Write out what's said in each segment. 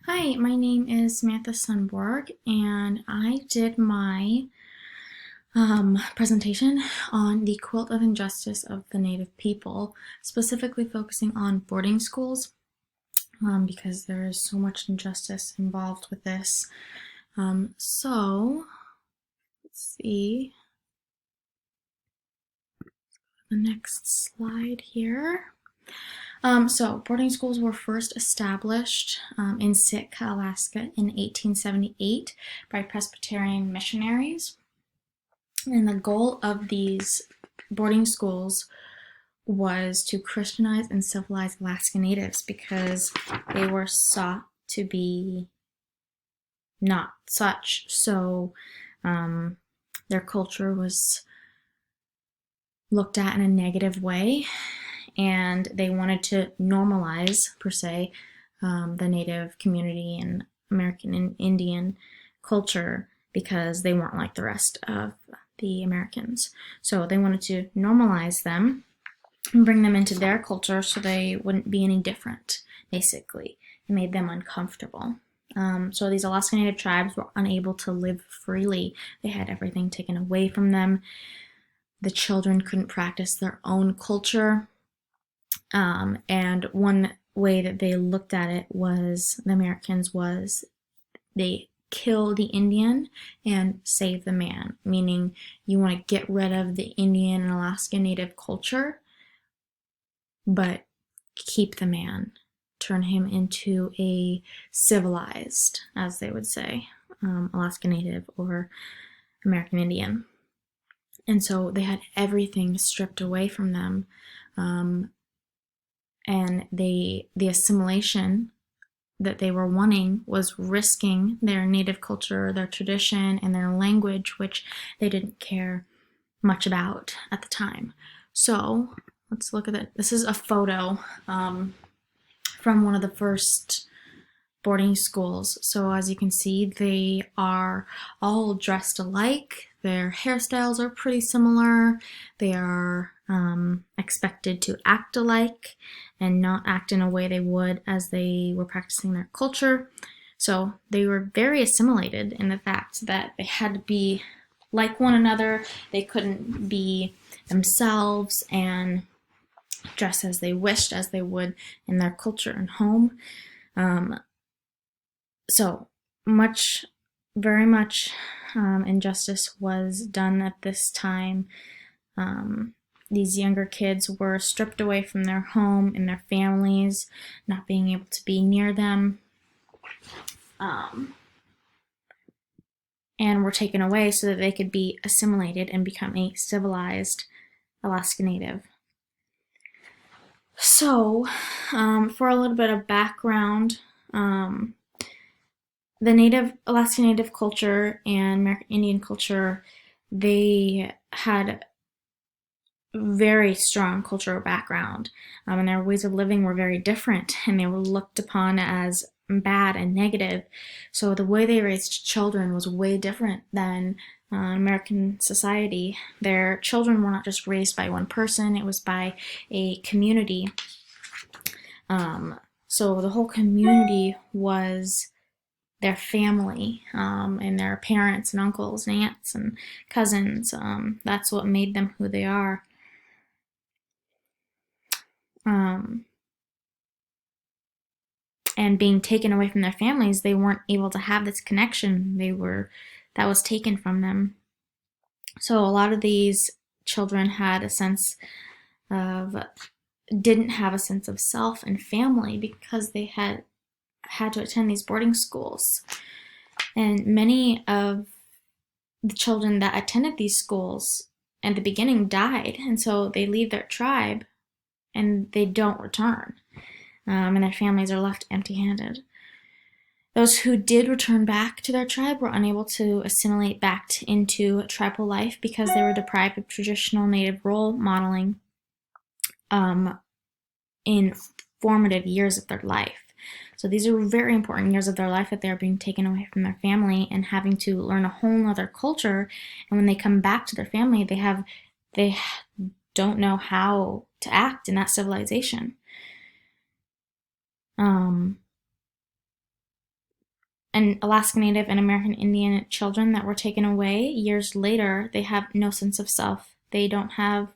Hi, my name is Samantha Sunborg, and I did my presentation on the quilt of injustice of the Native people, specifically focusing on boarding schools, because there is so much injustice involved with this. So, let's see the next slide here. So boarding schools were first established in Sitka, Alaska in 1878 by Presbyterian missionaries. And the goal of these boarding schools was to Christianize and civilize Alaska Natives because they were sought to be not such. So their culture was looked at in a negative way, and they wanted to normalize, per se, the Native community and American and Indian culture because they weren't like the rest of the Americans. So they wanted to normalize them and bring them into their culture so they wouldn't be any different, basically. It made them uncomfortable. So these Alaska Native tribes were unable to live freely. They had everything taken away from them. The children couldn't practice their own culture. And one way that they looked at it was, the Americans, was they kill the Indian and save the man, meaning you want to get rid of the Indian and Alaska Native culture, but keep the man, turn him into a civilized, as they would say, Alaska Native or American Indian. And so they had everything stripped away from them. And the assimilation that they were wanting was risking their native culture, their tradition, and their language, which they didn't care much about at the time. So let's look at it. This is a photo from one of the first boarding schools. So as you can see, they are all dressed alike. Their hairstyles are pretty similar. They are expected to act alike and not act in a way they would as they were practicing their culture. So they were very assimilated in the fact that they had to be like one another. They couldn't be themselves and dress as they wished, as they would in their culture and home. So much, very much injustice was done at this time. These younger kids were stripped away from their home and their families, not being able to be near them, and were taken away so that they could be assimilated and become a civilized Alaska Native. So, for a little bit of background, the Alaska Native culture and American Indian culture, they had very strong cultural background, and their ways of living were very different, and they were looked upon as bad and negative. So the way they raised children was way different than American society. Their children were not just raised by one person, it was by a community. So the whole community was their family, and their parents and uncles and aunts and cousins. That's what made them who they are. And being taken away from their families, they weren't able to have this connection. That was taken from them. So a lot of these children didn't have a sense of self and family because they had to attend these boarding schools. And many of the children that attended these schools at the beginning died, and so they leave their tribe and they don't return, and their families are left empty-handed. Those who did return back to their tribe were unable to assimilate back into tribal life because they were deprived of traditional Native role modeling in formative years of their life. So these are very important years of their life that they're being taken away from their family and having to learn a whole other culture. And when they come back to their family, they don't know how to act in that civilization. and Alaska Native and American Indian children that were taken away years later, they have no sense of self. They don't have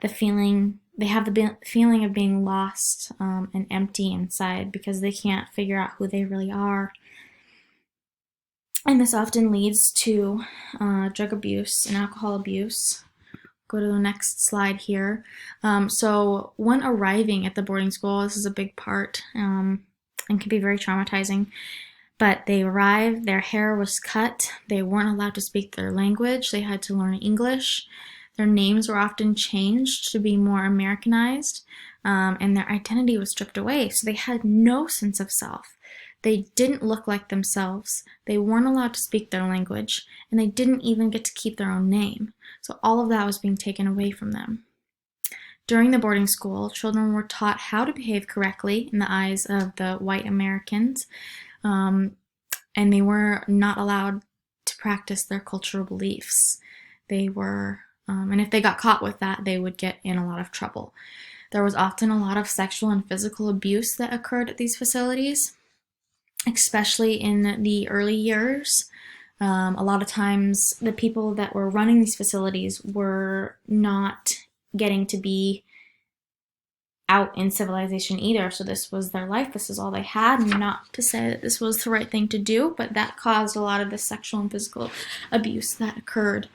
the feeling, they have the feeling of being lost and empty inside because they can't figure out who they really are. And this often leads to drug abuse and alcohol abuse. Go to the next slide here. So when arriving at the boarding school, this is a big part and can be very traumatizing. But they arrived, their hair was cut, they weren't allowed to speak their language, they had to learn English. Their names were often changed to be more Americanized, and their identity was stripped away. So they had no sense of self. They didn't look like themselves. They weren't allowed to speak their language, and they didn't even get to keep their own name. So all of that was being taken away from them. During the boarding school, children were taught how to behave correctly in the eyes of the white Americans, and they were not allowed to practice their cultural beliefs. They were, and if they got caught with that, they would get in a lot of trouble. There was often a lot of sexual and physical abuse that occurred at these facilities, especially in the early years. A lot of times the people that were running these facilities were not getting to be out in civilization either, so this was their life, this is all they had, and not to say that this was the right thing to do, but that caused a lot of the sexual and physical abuse that occurred.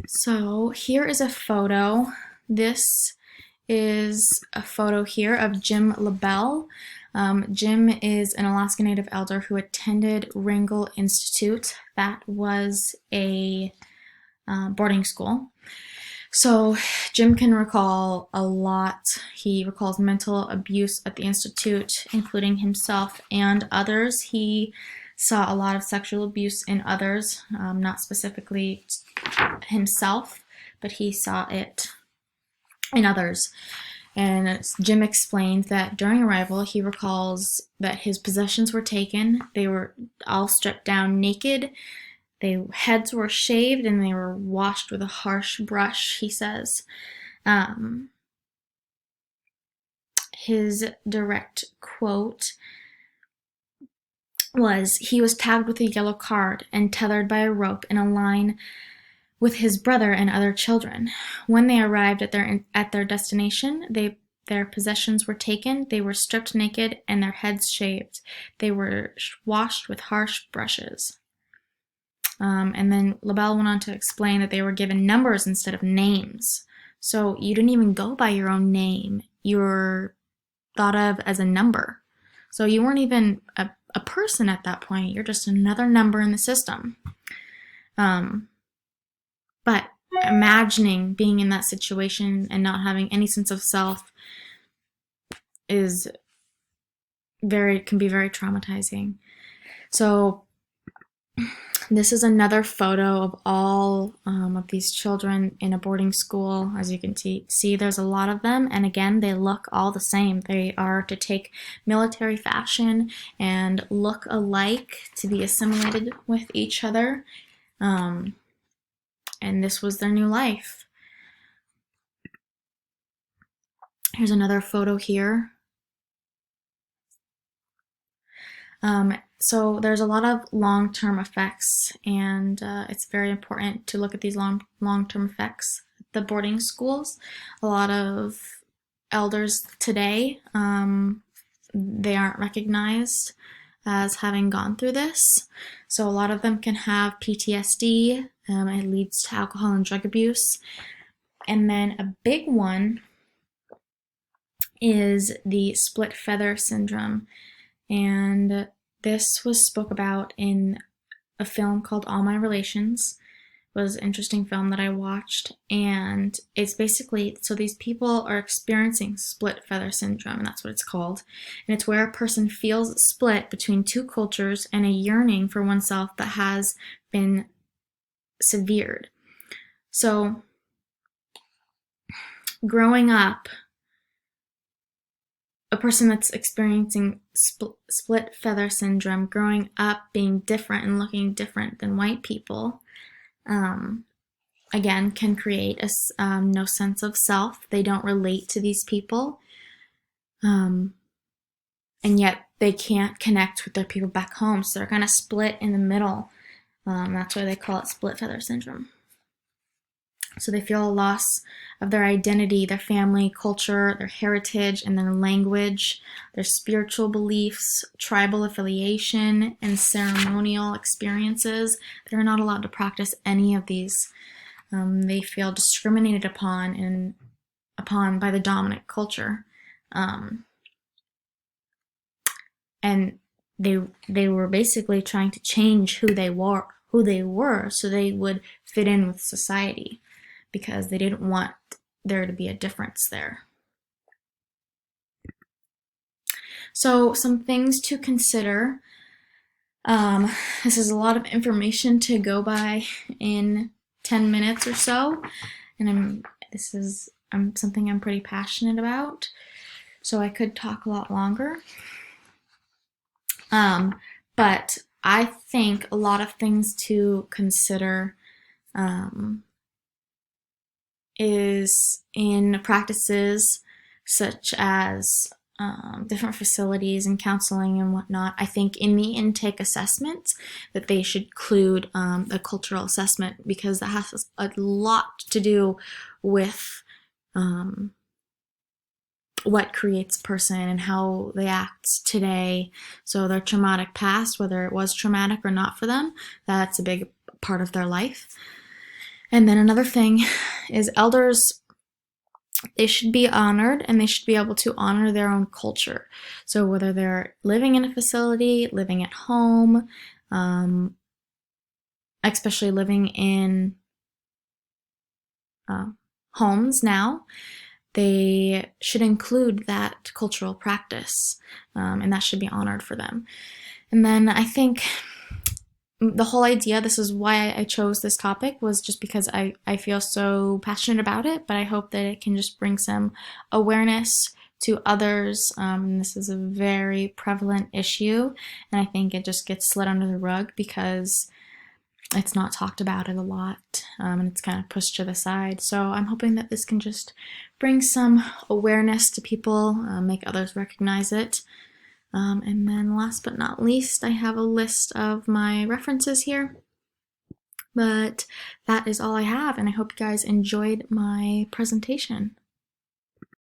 So here is a photo. This is a photo here of Jim LaBelle. Jim is an Alaska Native elder who attended Wrangell Institute. That was a boarding school. So Jim can recall a lot. He recalls mental abuse at the Institute, including himself and others. He saw a lot of sexual abuse in others, not specifically himself, but he saw it in others. And Jim explained that during arrival, he recalls that his possessions were taken. They were all stripped down naked. Their heads were shaved and they were washed with a harsh brush, he says. His direct quote was, "He was tagged with a yellow card and tethered by a rope in a line with his brother and other children. When they arrived at their destination, their possessions were taken, they were stripped naked, and their heads shaved. They were washed with harsh brushes." And then LaBelle went on to explain that they were given numbers instead of names. So you didn't even go by your own name. You were thought of as a number. So you weren't even a person at that point. You're just another number in the system. But imagining being in that situation and not having any sense of self can be very traumatizing. So this is another photo of all of these children in a boarding school. As you can see, there's a lot of them, and again, they look all the same. They are to take military fashion and look alike to be assimilated with each other, and this was their new life. Here's another photo here. So there's a lot of long-term effects, and it's very important to look at these long-term effects at the boarding schools. A lot of elders today, they aren't recognized as having gone through this. So a lot of them can have PTSD. It leads to alcohol and drug abuse. And then a big one is the split feather syndrome. And this was spoke about in a film called All My Relations. It was an interesting film that I watched, and it's basically, so these people are experiencing split feather syndrome, and that's what it's called. And it's where a person feels split between two cultures and a yearning for oneself that has been severed. So growing up, a person that's experiencing split feather syndrome, growing up being different and looking different than white people, again, can create no sense of self. They don't relate to these people. and yet they can't connect with their people back home, so they're kind of split in the middle. That's why they call it split feather syndrome. So they feel a loss of their identity, their family, culture, their heritage, and their language, their spiritual beliefs, tribal affiliation, and ceremonial experiences. They're not allowed to practice any of these. They feel discriminated upon by the dominant culture. And they were basically trying to change who they were so they would fit in with society, because they didn't want there to be a difference there. So some things to consider. This is a lot of information to go by in 10 minutes or so, and this is something I'm pretty passionate about, so I could talk a lot longer. But I think a lot of things to consider is in practices such as different facilities and counseling and whatnot. I think in the intake assessment that they should include a cultural assessment, because that has a lot to do with what creates a person and how they act today. So their traumatic past, whether it was traumatic or not for them, that's a big part of their life. And then another thing is elders, they should be honored, and they should be able to honor their own culture. So whether they're living in a facility, living at home, especially living in homes now, they should include that cultural practice, and that should be honored for them. And then I think the whole idea, this is why I chose this topic, was just because I feel so passionate about it, but I hope that it can just bring some awareness to others. This is a very prevalent issue, and I think it just gets slid under the rug because it's not talked about it a lot, and it's kind of pushed to the side. So I'm hoping that this can just bring some awareness to people, make others recognize it. And then last but not least, I have a list of my references here. But that is all I have, and I hope you guys enjoyed my presentation.